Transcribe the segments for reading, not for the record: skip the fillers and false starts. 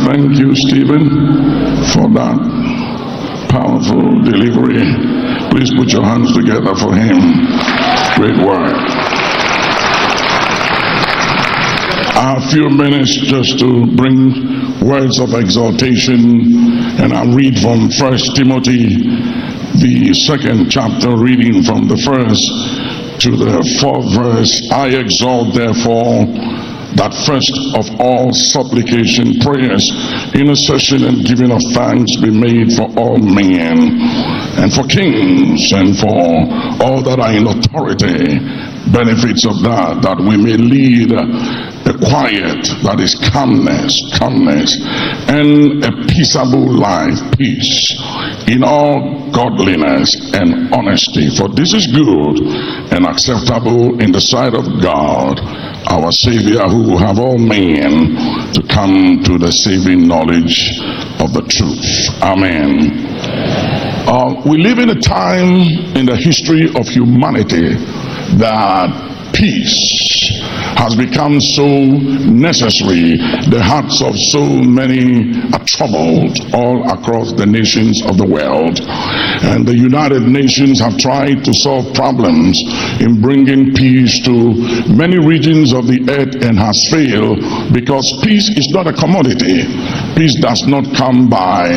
Thank you, Stephen, for that powerful delivery. Please put your hands together for him. Great work. A few minutes just to bring words of exaltation, and I'll read from 1 Timothy, the 2nd chapter, reading from the 1st to the 4th verse. I exalt, therefore, that first of all supplication, prayers, intercession, and giving of thanks be made for all men, and for kings, and for all that are in authority, benefits of that we may lead a quiet, that is calmness, and a peaceable life, peace, in all godliness and honesty. For this is good and acceptable in the sight of God, our Savior, who will have all men to come to the saving knowledge of the truth. Amen. We live in a time in the history of humanity that peace has become so necessary. The hearts of so many are troubled all across the nations of the world, and the United Nations have tried to solve problems in bringing peace to many regions of the earth and has failed, because peace is not a commodity. Peace does not come by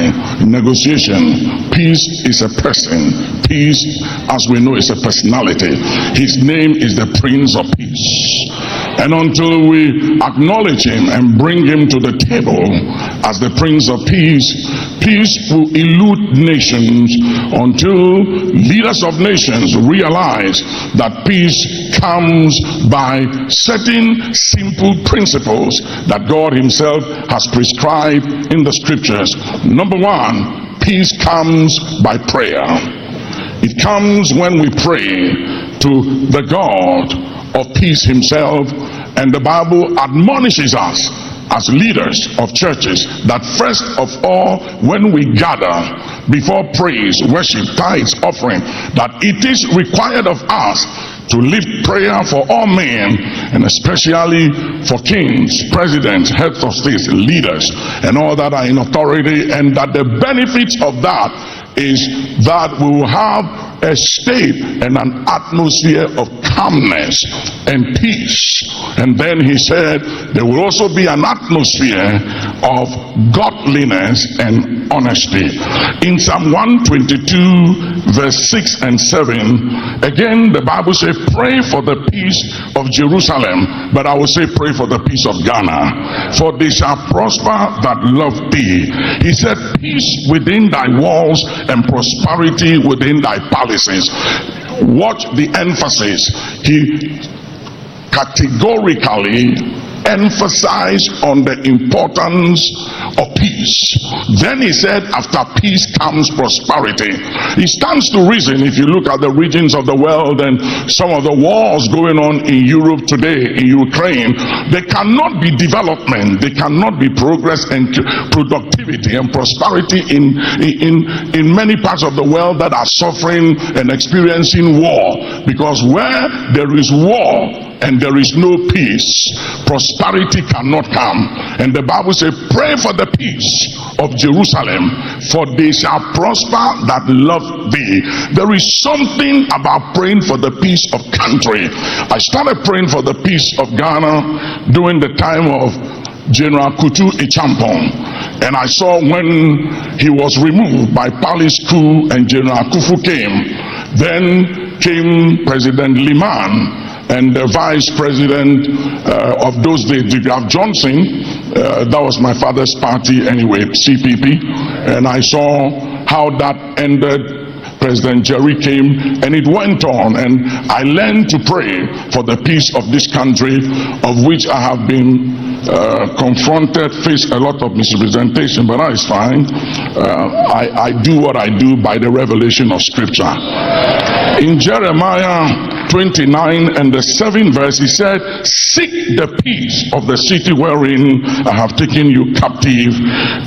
negotiation. Peace is a person. Peace, as we know, is a personality. His name is the Prince of Peace. And until we acknowledge him and bring him to the table as the Prince of Peace, peace will elude nations until leaders of nations realize that peace comes by certain simple principles that God himself has prescribed in the scriptures. Number one, peace comes by prayer. It comes when we pray to the God of peace himself, and the Bible admonishes us as leaders of churches that first of all, when we gather before praise, worship, tithes, offering, that it is required of us to lift prayer for all men, and especially for kings, presidents, heads of states, leaders, and all that are in authority, and that the benefits of that is that we will have a state and an atmosphere of calmness and peace. And then he said there will also be an atmosphere of godliness and honesty. In Psalm 122 verse 6 and 7, again the Bible says, pray for the peace of Jerusalem, but I will say pray for the peace of Ghana, for they shall prosper that love thee. He said, peace within thy walls and prosperity within thy palaces. Watch the emphasis. He categorically emphasized on the importance of peace. Then he said, after peace comes prosperity. It stands to reason, if you look at the regions of the world and some of the wars going on in Europe today, in Ukraine, there cannot be development, there cannot be progress and productivity and prosperity in many parts of the world that are suffering and experiencing war, because where there is war and there is no peace, prosperity cannot come. And the Bible says, pray for the peace of Jerusalem, for they shall prosper that love thee. There is something about praying for the peace of country. I started praying for the peace of Ghana during the time of General Kutu Echampong, and I saw when he was removed by Palace coup and General Kufu came, then came President Liman and the vice president of those days, Graf Johnson. That was my father's party anyway, CPP, and I saw how that ended. President Jerry came, and it went on, and I learned to pray for the peace of this country, of which I have been confronted, faced a lot of misrepresentation, but that is fine. I do what I do by the revelation of scripture. In Jeremiah 29 and the 7th verse, he said, seek the peace of the city wherein I have taken you captive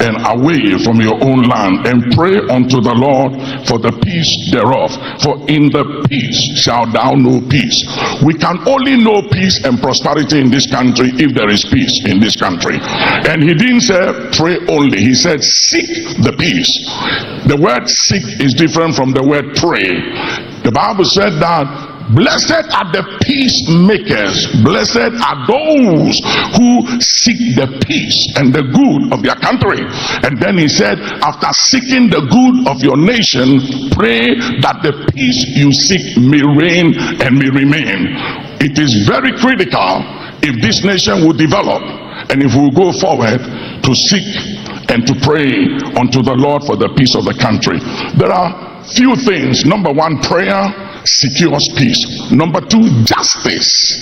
and away from your own land, and pray unto the Lord for the peace thereof, for in the peace shalt thou know peace. We can only know peace and prosperity in this country if there is peace in this country. And he didn't say pray only, he said seek the peace. The word seek is different from the word pray. The Bible said that blessed are the peacemakers, blessed are those who seek the peace and the good of their country. And then he said, after seeking the good of your nation, pray that the peace you seek may reign and may remain. It is very critical if this nation will develop and if we will go forward to seek and to pray unto the Lord for the peace of the country. There are few things. Number one, prayer secures peace. Number two, justice.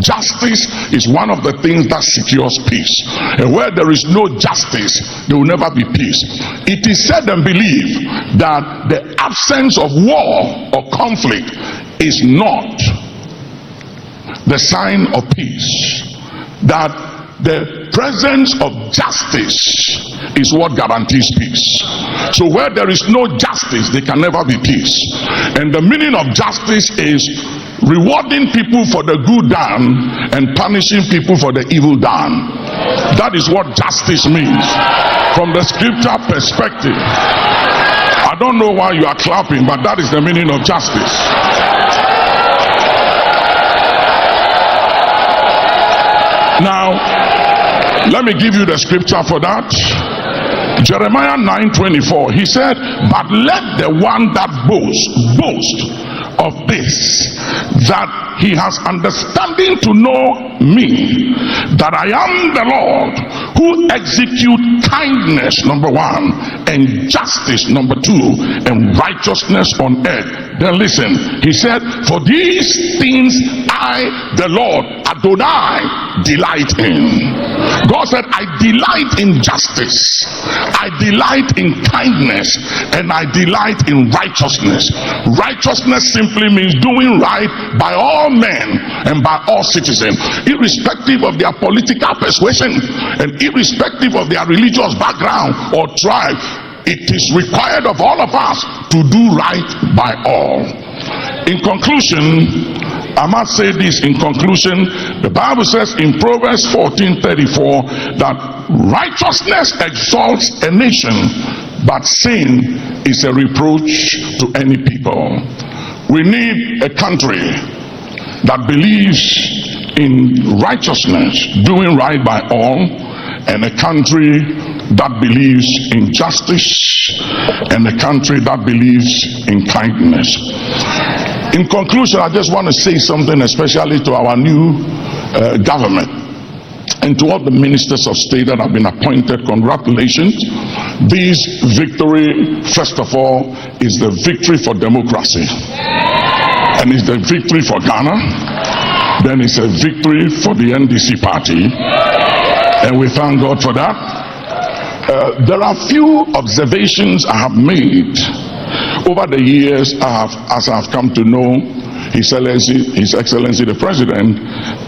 Justice is one of the things that secures peace. And where there is no justice, there will never be peace. It is said and believed that the absence of war or conflict is not the sign of peace. That the presence of justice is what guarantees peace. So where there is no justice, there can never be peace. And the meaning of justice is rewarding people for the good done and punishing people for the evil done. That is what justice means from the scripture perspective. I don't know why you are clapping, but that is the meaning of justice. Now, let me give you the scripture for that. Jeremiah 9:24, he said, but let the one that boast of this, that he has understanding to know me, that I am the Lord who execute kindness, number one, and justice, number two, and righteousness on earth. Then listen, he said, for these things I, the Lord, Adonai, delight in. God said, I delight in justice, I delight in kindness, and I delight in righteousness. Righteousness simply means doing right by all men and by all citizens, irrespective of their political persuasion and irrespective of their religious background or tribe. It is required of all of us to do right by all. In conclusion, I must say this in conclusion, the Bible says in Proverbs 14:34 that righteousness exalts a nation, but sin is a reproach to any people. We need a country that believes in righteousness, doing right by all, and a country that believes in justice, and a country that believes in kindness. In conclusion, I just want to say something especially to our new government and to all the ministers of state that have been appointed. Congratulations. This victory, first of all, is the victory for democracy, and it's the victory for Ghana. Then it's a victory for the NDC party, and we thank God for that. There are few observations I have made over the years as I have come to know His Excellency the President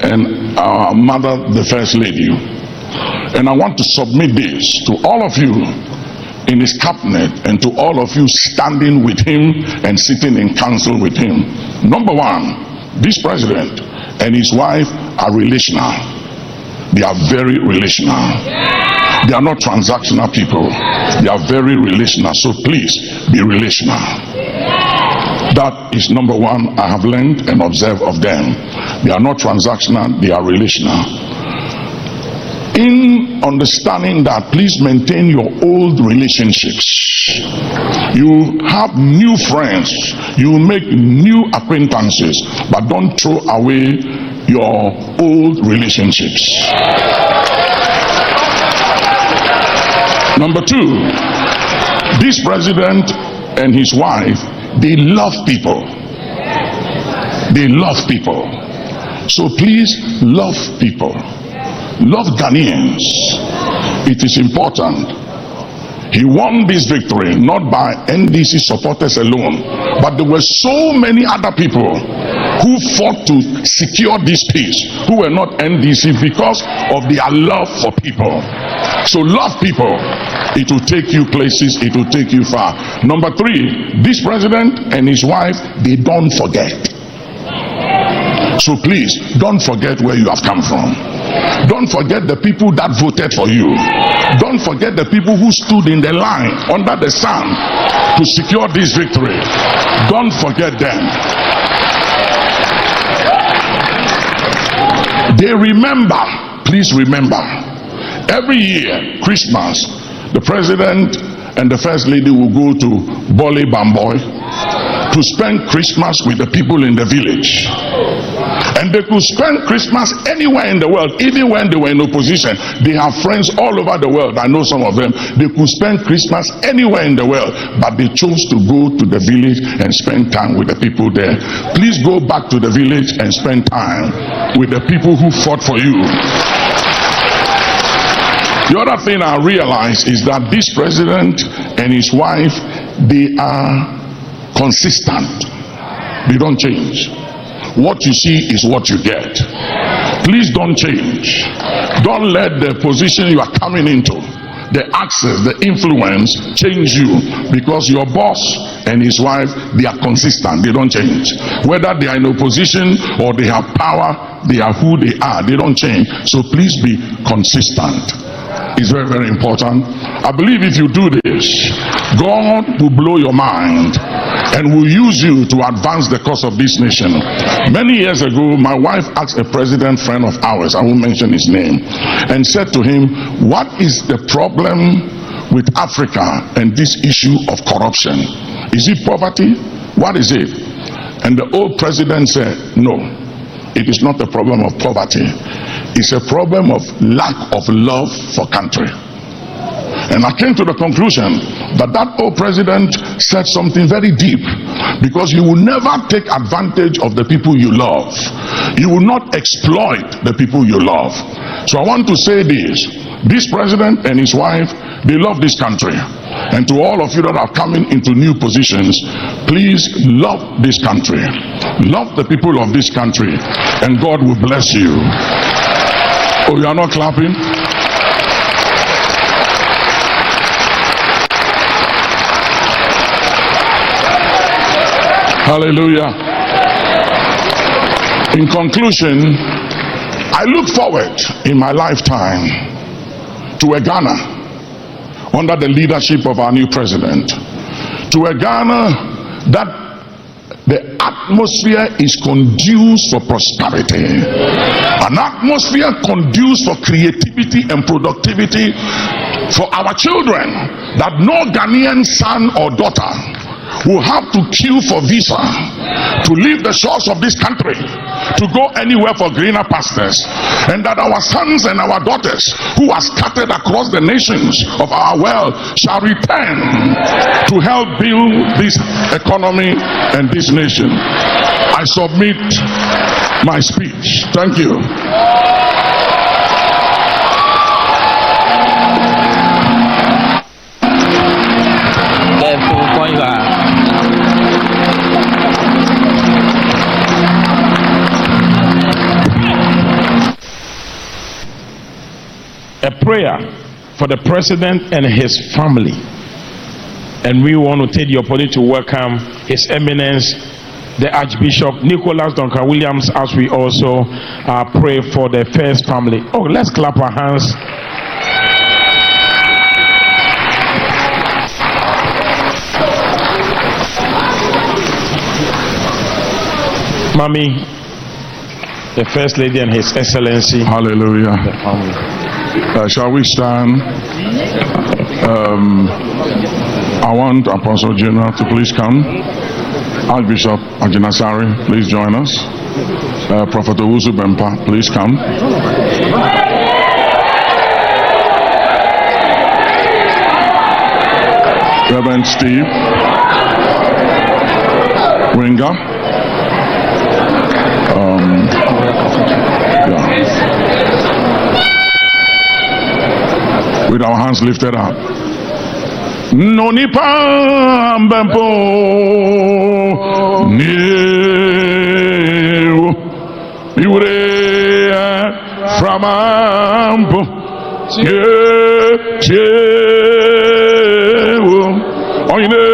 and our mother the First Lady. And I want to submit this to all of you in his cabinet and to all of you standing with him and sitting in council with him. Number one, this president and his wife are relational. They are very relational. They are not transactional people. They are very relational. So please be relational. That is number one I have learned and observed of them. They are not transactional, they are relational. In understanding that, please maintain your old relationships. You have new friends, you make new acquaintances, but don't throw away your old relationships. Number two, this president and his wife, they love people. They love people. So please love people. Love Ghanaians. It is important. He won this victory not by NDC supporters alone, but there were so many other people who fought to secure this peace, who were not NDC because of their love for people. So love people. It will take you places, it will take you far. Number 3, this president and his wife, they don't forget. So please, don't forget where you have come from. Don't forget the people that voted for you. Don't forget the people who stood in the line under the sun to secure this victory. Don't forget them. They remember, please remember, every year, Christmas, the president and the first lady will go to Bole Bamboy to spend Christmas with the people in the village. And they could spend Christmas anywhere in the world, even when they were in opposition. They have friends all over the world. I know some of them. They could spend Christmas anywhere in the world, but they chose to go to the village and spend time with the people there. Please go back to the village and spend time with the people who fought for you. The other thing I realize is that this president and his wife, they are consistent. They don't change. What you see is what you get. Please don't change. Don't let the position you are coming into, the access, the influence change you, because your boss and his wife, they are consistent. They don't change. Whether they are in opposition or they have power, they are who they are. They don't change. So please be consistent. It's very, very important. I believe if you do this, God will blow your mind and will use you to advance the cause of this nation. Many years ago, my wife asked a president friend of ours, I won't mention his name, and said to him, what is the problem with Africa and this issue of corruption? Is it poverty? What is it? And the old president said, no, it is not a problem of poverty. It's a problem of lack of love for country. And I came to the conclusion that that old president said something very deep, because you will never take advantage of the people you love. You will not exploit the people you love. So I want to say this president and his wife, they love this country. And to all of you that are coming into new positions, please love this country. Love the people of this country, and God will bless you. Oh, you are not clapping? Hallelujah. In conclusion, I look forward in my lifetime to a Ghana under the leadership of our new president, to a Ghana that the atmosphere is conducive for prosperity, an atmosphere conducive for creativity and productivity for our children, that no Ghanaian son or daughter will have to queue for visa to leave the shores of this country to go anywhere for greener pastures, and that our sons and our daughters who are scattered across the nations of our world shall return to help build this economy and this nation. I submit my speech. Thank you. A prayer for the president and his family, and we want to take the opportunity to welcome His Eminence the Archbishop Duncan Williams, as we also pray for the first family. Oh, let's clap our hands. Mommy, the First Lady and His Excellency. Hallelujah. The family. Shall we stand? I want Apostle General to please come. Archbishop Ajinasari, please join us. Prophet Owusu Bempah, please come. Reverend Steve Winger. With our hands lifted up. No nipa mbempo ni Iure Framambo Ye Oine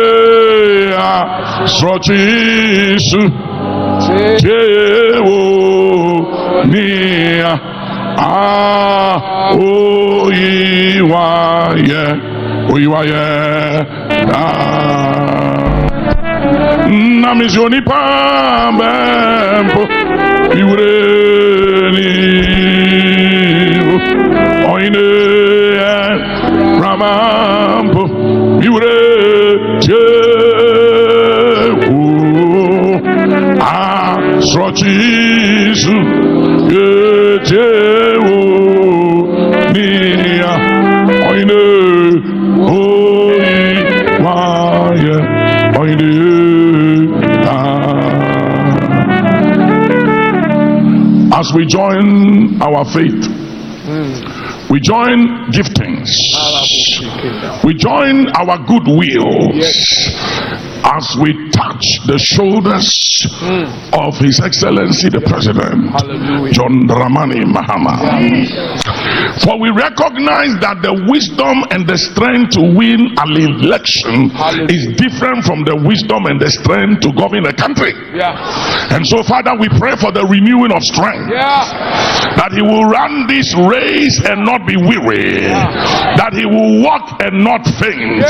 Srochisu Jewo Nia Oyiwaye Namizoni Pambempo Iureni Oine Ramampo Iure Jewu Srochisu Jewu Nia Oine Oyiwaye Oine As we join our faith, we join giftings, we join our goodwill as we touch the shoulders of His Excellency the President, John Dramani Mahama. For we recognize that the wisdom and the strength to win an election is different from the wisdom and the strength to govern a country. And so, Father, we pray for the renewing of strength, that He will run this race and not be weary, that He will walk and not faint,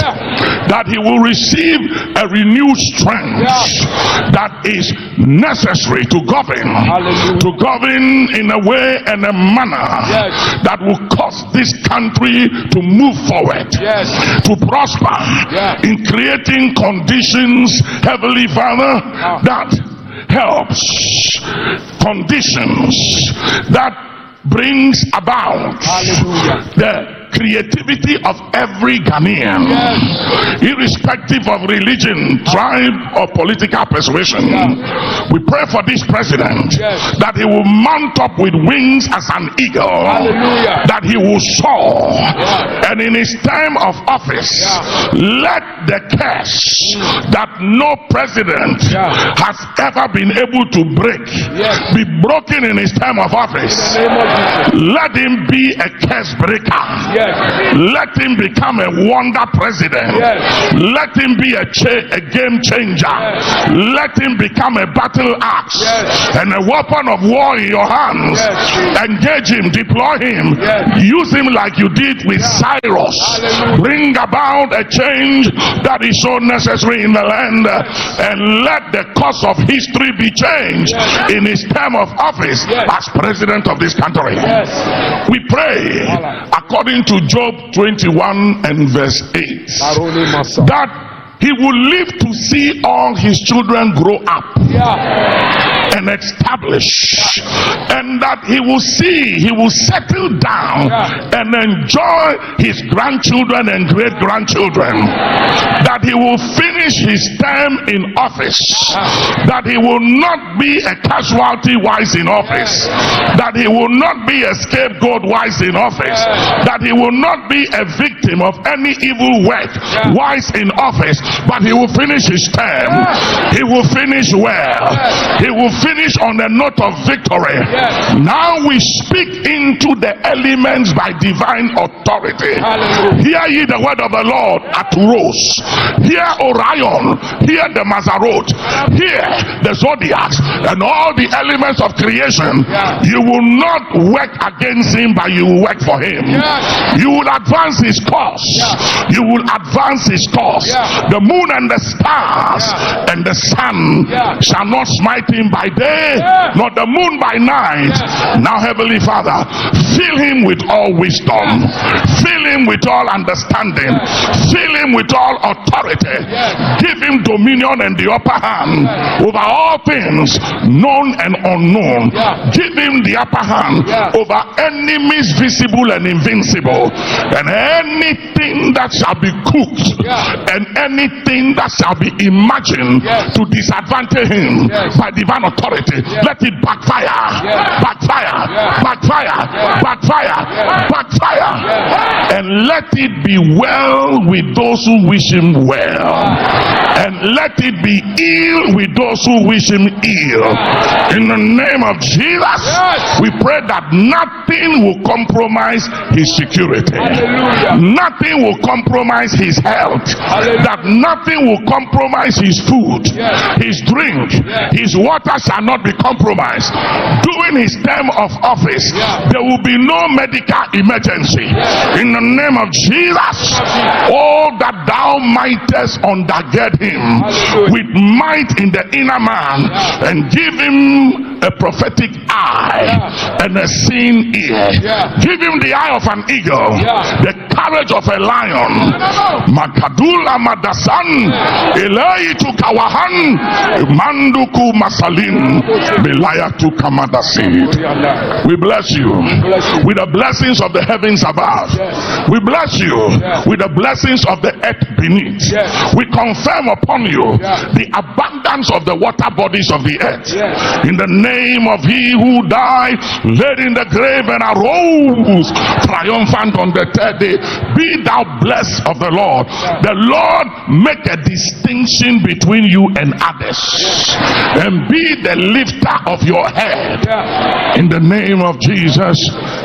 that He will receive a renewed strength that is necessary to govern in a way and a manner that will cause this country to move forward, to prosper, in creating conditions, Heavenly Father, that helps, conditions that brings about the creativity of every Ghanaian, irrespective of religion, tribe, or political persuasion. We pray for this president, that he will mount up with wings as an eagle, that he will soar, and in his time of office, let the curse that no president has ever been able to break be broken in his time of office. Let him be a curse breaker. Let him become a wonder president. Let him be a game changer. Let him become a battle axe and a weapon of war in your hands. Engage him, deploy him, use him like you did with Cyrus. Bring about a change that is so necessary in the land, and let the course of history be changed in his term of office as president of this country. We pray according to Job 21 and verse 8 that he will live to see all his children grow up and establish, and that he will settle down and enjoy his grandchildren and great grandchildren, that he will finish his term in office, that he will not be a casualty wise in office, that he will not be a scapegoat wise in office, that he will not be a victim of any evil work wise in office, but he will finish his term. He will finish well. He will finish on a note of victory. Now we speak into the elements by divine authority. Hear ye the word of the Lord at Rose. Hear Orion. Hear the Mazarot. Hear the zodiacs and all the elements of creation. You will not work against him, but you will work for him. You will advance his cause. You will advance his cause. The moon and the stars and the sun shall not smite him by day, nor the moon by night. Now, Heavenly Father, fill him with all wisdom, fill him with all understanding, fill him with all authority. Give him dominion and the upper hand over all things known and unknown. Give him the upper hand over enemies visible and invincible, and anything that shall be cooked and anything that shall be imagined to disadvantage him by divine authority, let it backfire, backfire, backfire, and let it be well with those who wish him well, and let it be ill with those who wish him ill. In the name of Jesus, we pray that nothing will compromise his security, nothing will compromise his health, that nothing will compromise his food, his drink, his water shall not be compromised. During his term of office, there will be no medical emergency. In the name of Jesus, all that thou mightest undergird him with might in the inner man, and give him a prophetic eye and a seeing ear. Give him the eye of an eagle, the courage of a lion. Makadula madasan elaitu kawahan manduku masalin belayatu kamadasid. We bless you with the blessings of the heavens above. We bless you with the blessings of the earth beneath. We confirm upon you the abundance of the water bodies of the earth. In the name of he who died, laid in the grave, and arose triumphant on the third day, be thou blessed of the Lord. The Lord make a distinction between you and others, and be the lifter of your head. In the name of Jesus,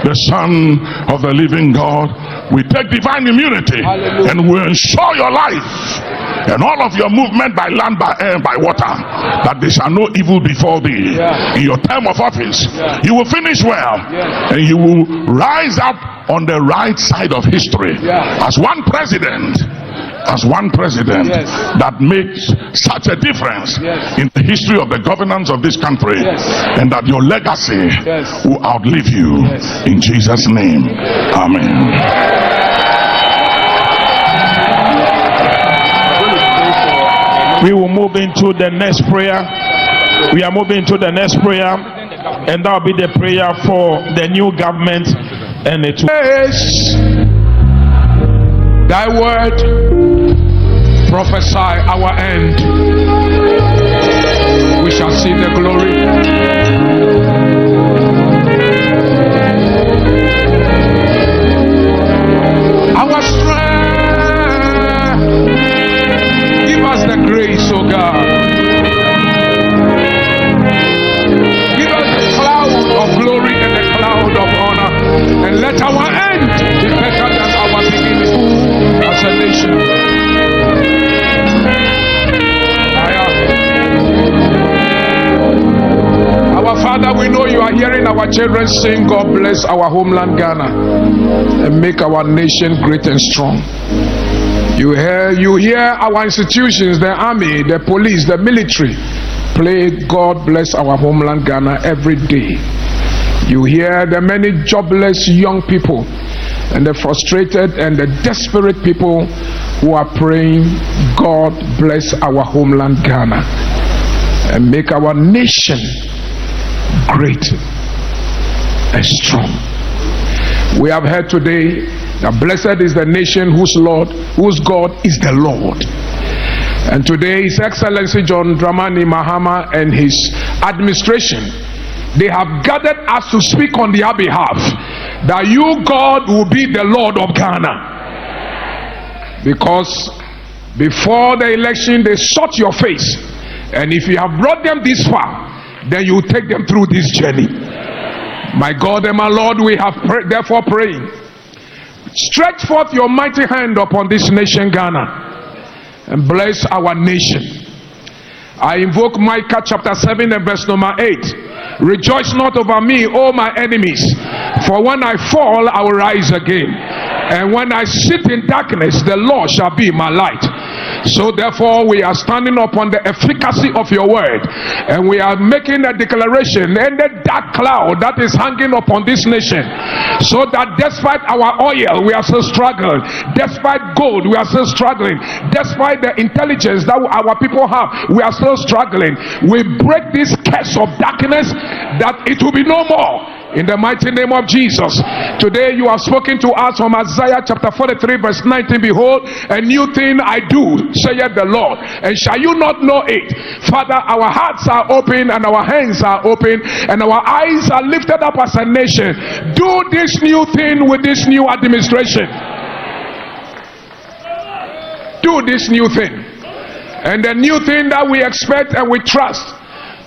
the Son of the living God, we take divine immunity and we ensure your life and all of your movement by land, by air, by water, that there shall no evil befall thee. In your term of office, you will finish well, and you will rise up on the right side of history as one president. That makes such a difference in the history of the governance of this country, and that your legacy will outlive you. In Jesus' name, amen. We will move into the next prayer. We are moving to the next prayer, and that will be the prayer for the new government. And it thy word prophesy our end. We shall see the glory. Our strength, give us the grace, oh God. Give us the cloud of glory and the cloud of honor, and let our end be better than our beginning as a nation. Our Father, we know you are hearing our children sing, God bless our homeland Ghana and make our nation great and strong. You hear our institutions, the army, the police, the military play God bless our homeland Ghana every day. You hear the many jobless young people and the frustrated and the desperate people who are praying, God bless our homeland Ghana and make our nation great and strong. We have heard today that blessed is the nation whose God is the Lord. And today His Excellency John Dramani Mahama and his administration, they have gathered us to speak on their behalf, that you, God, will be the Lord of Ghana. Because before the election they sought your face, and if you have brought them this far, then you will take them through this journey. My God and my Lord, we have therefore praying, stretch forth your mighty hand upon this nation Ghana and bless our nation. I invoke Micah chapter 7 and verse number 8. Rejoice not over me, O my enemies, for when I fall I will rise again, and when I sit in darkness the Lord shall be my light. So therefore we are standing upon the efficacy of your word, and we are making a declaration in the dark cloud that is hanging upon this nation, so that despite our oil we are still struggling, despite gold we are still struggling, despite the intelligence that our people have we are still struggling. We break this curse of darkness, that it will be no more In the mighty name of Jesus. Today you have spoken to us from Isaiah chapter 43 verse 19. Behold, a new thing I do, saith the Lord, and shall you not know it? Father, our hearts are open and our hands are open and our eyes are lifted up as a nation. Do this new thing with this new administration. Do this new thing. And the new thing that we expect and we trust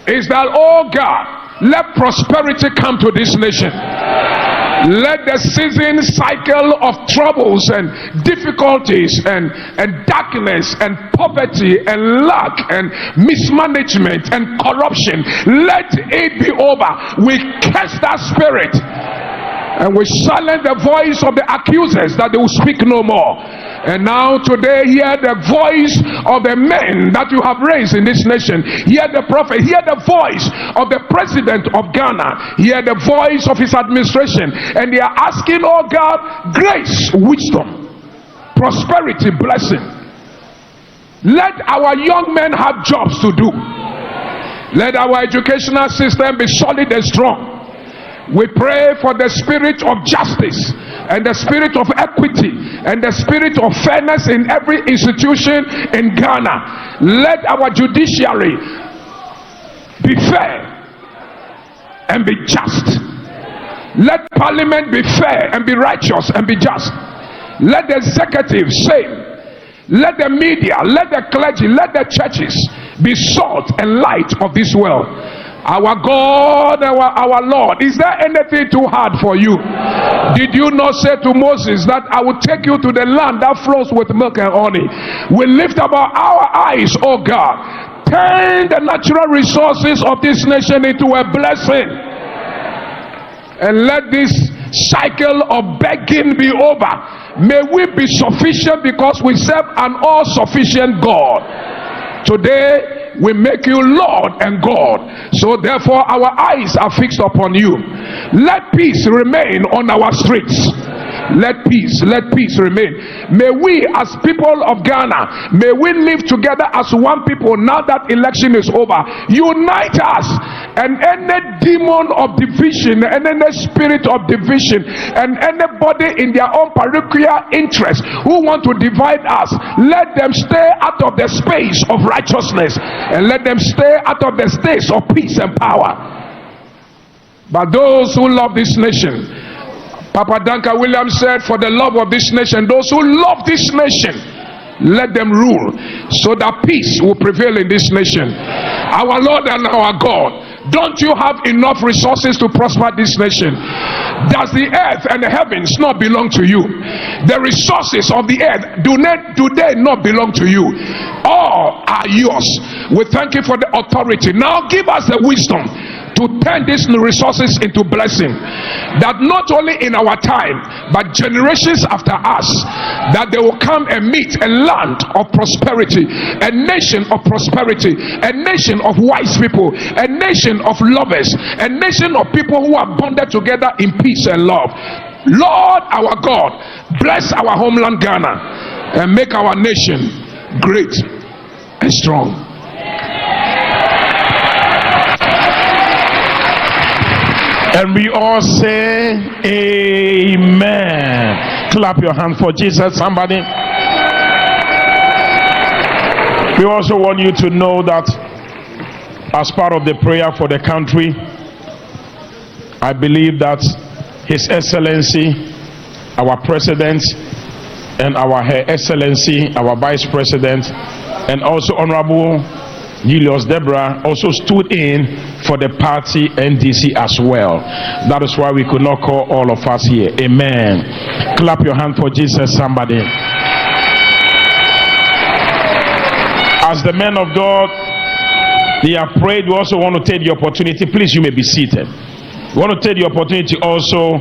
is that, oh God, let prosperity come to this nation. Let the season cycle of troubles and difficulties and darkness and poverty and lack and mismanagement and corruption, let it be over. We curse that spirit and we silence the voice of the accusers, that they will speak no more. And now today, hear the voice of the men that you have raised in this nation. Hear the prophet, hear the voice of the president of Ghana, hear the voice of his administration, and they are asking, oh God, grace, wisdom, prosperity, blessing. Let our young men have jobs to do. Let our educational system be solid and strong. We pray for the spirit of justice and the spirit of equity and the spirit of fairness in every institution in Ghana. Let our judiciary be fair and be just. Let parliament be fair and be righteous and be just. Let the executive same. Let the media, let the clergy, let the churches be salt and light of this world. Our God, our Lord, is there anything too hard for you? Did you not say to Moses that I will take you to the land that flows with milk and honey? We lift up our eyes, oh God. Turn the natural resources of this nation into a blessing. And let this cycle of begging be over. May we be sufficient because we serve an all-sufficient God. Today, we make you Lord and God. So therefore our eyes are fixed upon you. Let peace remain on our streets. Let peace remain. May we as people of Ghana, may we live together as one people now that election is over. Unite us, and any demon of division and any spirit of division and anybody in their own parochial interest who want to divide us, let them stay out of the space of righteousness and let them stay out of the space of peace and power. But those who love this nation, Papa Duncan Williams said, for the love of this nation, those who love this nation, let them rule so that peace will prevail in this nation. Our Lord and our God, don't you have enough resources to prosper this nation? Does the earth and the heavens not belong to you? The resources of the earth, do they not belong to you? All are yours. We thank you for the authority. Now give us the wisdom to turn these resources into blessing, that not only in our time but generations after us, that they will come and meet a land of prosperity, a nation of prosperity, a nation of wise people, a nation of lovers, a nation of people who are bonded together in peace and love. Lord our God, bless our homeland Ghana and make our nation great and strong. And we all say amen. Clap your hand for Jesus, somebody. We also want you to know that as part of the prayer for the country, I believe that His Excellency, our President, and our Her Excellency, our Vice President, and also Honorable Julius Deborah also stood in for the party NDC as well. That is why we could not call all of us here. Amen. Clap your hand for Jesus, somebody. As the men of God, they have prayed. We also want to take the opportunity. Please, you may be seated. We want to take the opportunity also.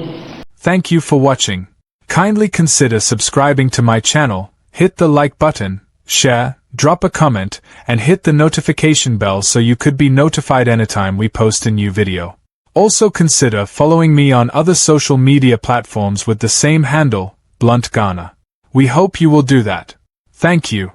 Thank you for watching. Kindly consider subscribing to my channel, hit the like button, share, drop a comment, and hit the notification bell so you could be notified anytime we post a new video. Also consider following me on other social media platforms with the same handle, BluntGhana. We hope you will do that. Thank you.